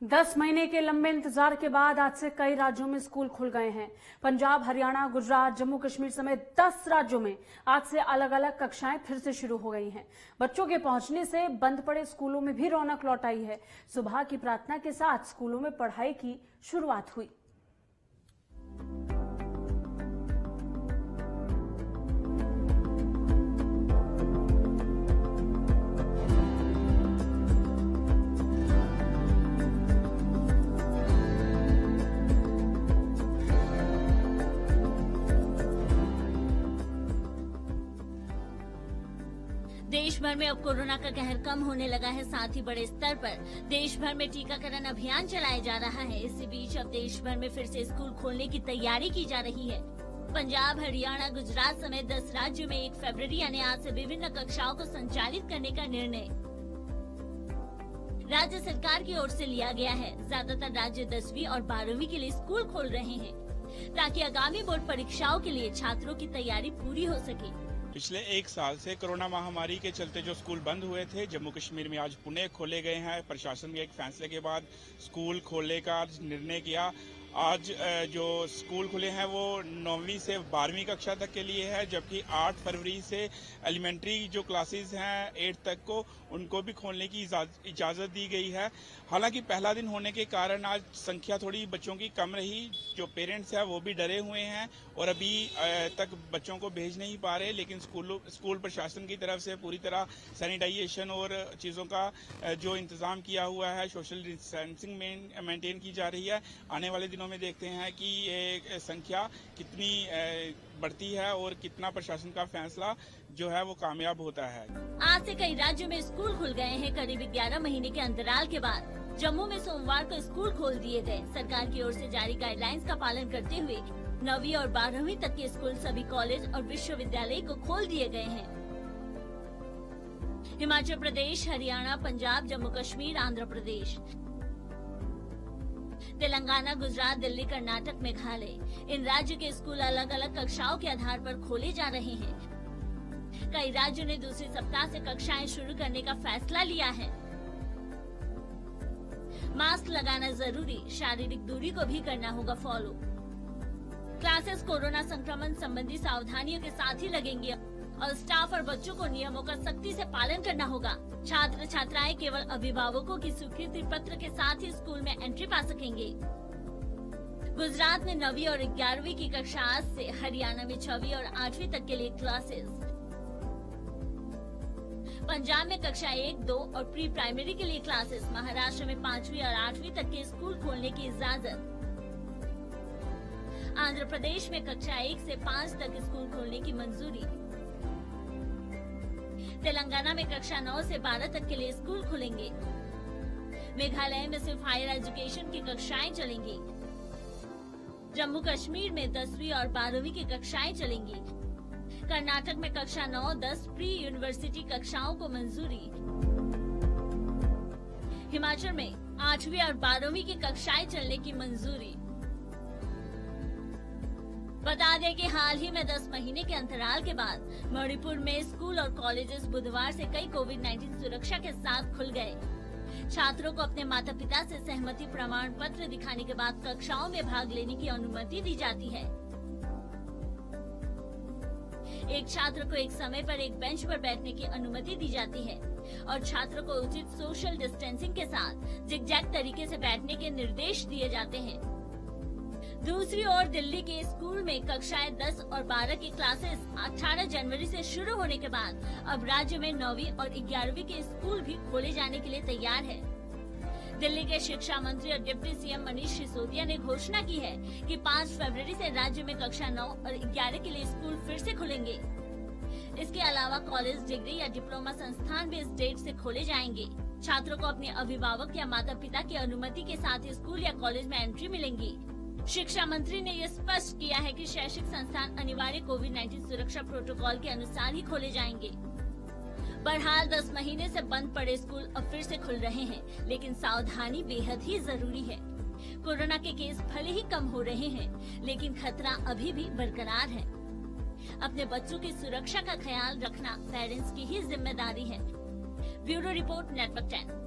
10 महीने के लंबे इंतजार के बाद आज से कई राज्यों में स्कूल खुल गए हैं। पंजाब, हरियाणा, गुजरात, जम्मू कश्मीर समेत 10 राज्यों में आज से अलग अलग कक्षाएं फिर से शुरू हो गई हैं। बच्चों के पहुंचने से बंद पड़े स्कूलों में भी रौनक लौट आई है। सुबह की प्रार्थना के साथ स्कूलों में पढ़ाई की शुरुआत हुई। देश भर में अब कोरोना का कहर कम होने लगा है। साथ ही बड़े स्तर पर देश भर में टीकाकरण अभियान चलाया जा रहा है। इसी बीच अब देश भर में फिर से स्कूल खोलने की तैयारी की जा रही है। पंजाब, हरियाणा, गुजरात समेत 10 राज्यों में 1 फरवरी यानी आज से विभिन्न कक्षाओं को संचालित करने का निर्णय राज्य सरकार की ओर से लिया गया है। ज्यादातर राज्य 10वीं और 12वीं के लिए स्कूल खोल रहे हैं ताकि आगामी बोर्ड परीक्षाओं के लिए छात्रों की तैयारी पूरी हो सके। पिछले 1 साल से कोरोना महामारी के चलते जो स्कूल बंद हुए थे, जम्मू कश्मीर में आज पुणे खोले गए हैं। प्रशासन के एक फैसले के बाद स्कूल खोलने का निर्णय किया। आज जो स्कूल खुले हैं वो 9वीं से 12वीं कक्षा तक के लिए है, जबकि 8 फरवरी से एलिमेंट्री जो क्लासेस हैं 8 तक को उनको भी खोलने की इजाजत दी गई है। हालांकि पहला दिन होने के कारण आज संख्या थोड़ी बच्चों की कम रही। जो पेरेंट्स हैं वो भी डरे हुए हैं और अभी तक बच्चों को भेज नहीं पा रहे, लेकिन स्कूल प्रशासन की तरफ से पूरी तरह सैनिटाइजेशन और चीज़ों का जो इंतजाम किया हुआ है, सोशल डिस्टेंसिंग मेंटेन की जा रही है। आने वाले दिनों में देखते हैं कि ये संख्या कितनी बढ़ती है और कितना प्रशासन का फैसला जो है वो कामयाब होता है। आज से कई राज्यों में स्कूल खुल गए हैं। करीब 11 महीने के अंतराल के बाद जम्मू में सोमवार को स्कूल खोल दिए गए। सरकार की ओर से जारी गाइडलाइंस का पालन करते हुए 9वीं और 12वीं तक के स्कूल, सभी कॉलेज और विश्वविद्यालय को खोल दिए गए हैं। हिमाचल प्रदेश, हरियाणा, पंजाब, जम्मू कश्मीर, आंध्र प्रदेश, तेलंगाना, गुजरात, दिल्ली, कर्नाटक, मेघालय, इन राज्यों के स्कूल अलग अलग कक्षाओं के आधार पर खोले जा रहे हैं। कई राज्यों ने दूसरे सप्ताह से कक्षाएं शुरू करने का फैसला लिया है। मास्क लगाना जरूरी, शारीरिक दूरी को भी करना होगा फॉलो। क्लासेस कोरोना संक्रमण संबंधी सावधानियों के साथ ही लगेंगी और स्टाफ और बच्चों को नियमों का सख्ती से पालन करना होगा। छात्र छात्राएं केवल अभिभावकों की स्वीकृति पत्र के साथ ही स्कूल में एंट्री पा सकेंगे। गुजरात में 9वीं और 11वीं की कक्षा आज से, हरियाणा में 6वीं और 8वीं तक के लिए क्लासेस, पंजाब में कक्षा 1, 2 और प्री प्राइमरी के लिए क्लासेस, महाराष्ट्र में 5वीं और 8वीं तक के स्कूल खोलने की इजाजत, आंध्र प्रदेश में कक्षा 1 से 5 तक स्कूल खोलने की मंजूरी, तेलंगाना में कक्षा 9 से 12 तक के लिए स्कूल खुलेंगे, मेघालय में सिर्फ हायर एजुकेशन की कक्षाएं चलेंगी, जम्मू कश्मीर में 10वीं और 12वीं की कक्षाएं चलेंगी, कर्नाटक में कक्षा 9, 10 प्री यूनिवर्सिटी कक्षाओं को मंजूरी, हिमाचल में 8वीं और 12वीं की कक्षाएं चलने की मंजूरी। बता दें कि हाल ही में 10 महीने के अंतराल के बाद मणिपुर में स्कूल और कॉलेजेस बुधवार से कई कोविड-19 सुरक्षा के साथ खुल गए। छात्रों को अपने माता पिता से सहमति प्रमाण पत्र दिखाने के बाद कक्षाओं में भाग लेने की अनुमति दी जाती है। एक छात्र को एक समय पर एक बेंच पर बैठने की अनुमति दी जाती है और छात्र को उचित सोशल डिस्टेंसिंग के साथ जिगजैग तरीके से बैठने के निर्देश दिए जाते हैं। दूसरी ओर दिल्ली के स्कूल में कक्षाएं 10 और 12 की क्लासेस 18 जनवरी से शुरू होने के बाद अब राज्य में 9वीं और 11वीं के स्कूल भी खोले जाने के लिए तैयार है। दिल्ली के शिक्षा मंत्री और डिप्टी सीएम मनीष सिसोदिया ने घोषणा की है कि 5 फरवरी से राज्य में कक्षा 9 और 11 के लिए स्कूल फिर से खुलेंगे। इसके अलावा कॉलेज, डिग्री या डिप्लोमा संस्थान भी इस डेट से खोले जाएंगे। छात्रों को अपने अभिभावक या माता पिता की अनुमति के साथ स्कूल या कॉलेज में एंट्री मिलेंगी। शिक्षा मंत्री ने यह स्पष्ट किया है कि शैक्षिक संस्थान अनिवार्य कोविड-19 सुरक्षा प्रोटोकॉल के अनुसार ही खोले जाएंगे। बहरहाल 10 महीने से बंद पड़े स्कूल अब फिर से खुल रहे हैं, लेकिन सावधानी बेहद ही जरूरी है। कोरोना के केस भले ही कम हो रहे हैं, लेकिन खतरा अभी भी बरकरार है। अपने बच्चों की सुरक्षा का ख्याल रखना पेरेंट्स की ही जिम्मेदारी है। Bureau report, network 10।